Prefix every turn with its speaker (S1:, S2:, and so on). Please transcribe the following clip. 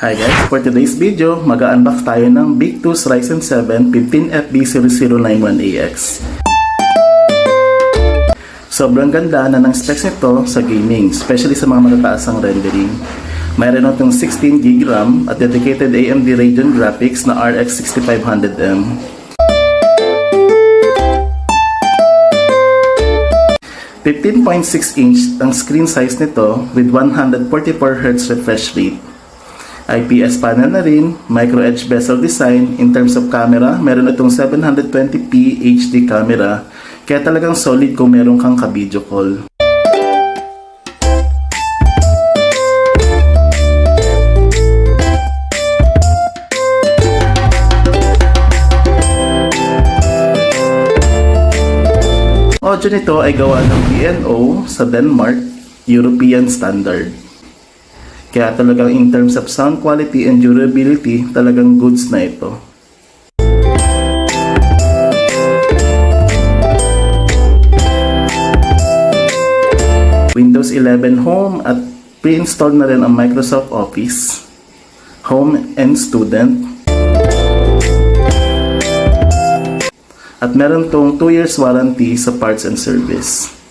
S1: Hi guys, for today's video, mag-unbox tayo ng Victus Ryzen 7 15FB0091AX. Sobrang ganda na ng specs nito sa gaming, especially sa mga matataasang rendering. Mayroon itong 16GB RAM at dedicated AMD Radeon graphics na RX 6500M. .6" ang screen size nito with 144Hz refresh rate. IPS panel na rin, micro edge bezel design. In terms of camera, meron itong 720p HD camera, kaya talagang solid kung meron kang ka-video call. Audio nito ay gawa ng BNO sa Denmark, European standard. Kaya talagang in terms of sound quality and durability, talagang goods na ito. Windows 11 Home at pre-installed na rin ang Microsoft Office, Home and Student. At meron tong 2 years warranty sa parts and service.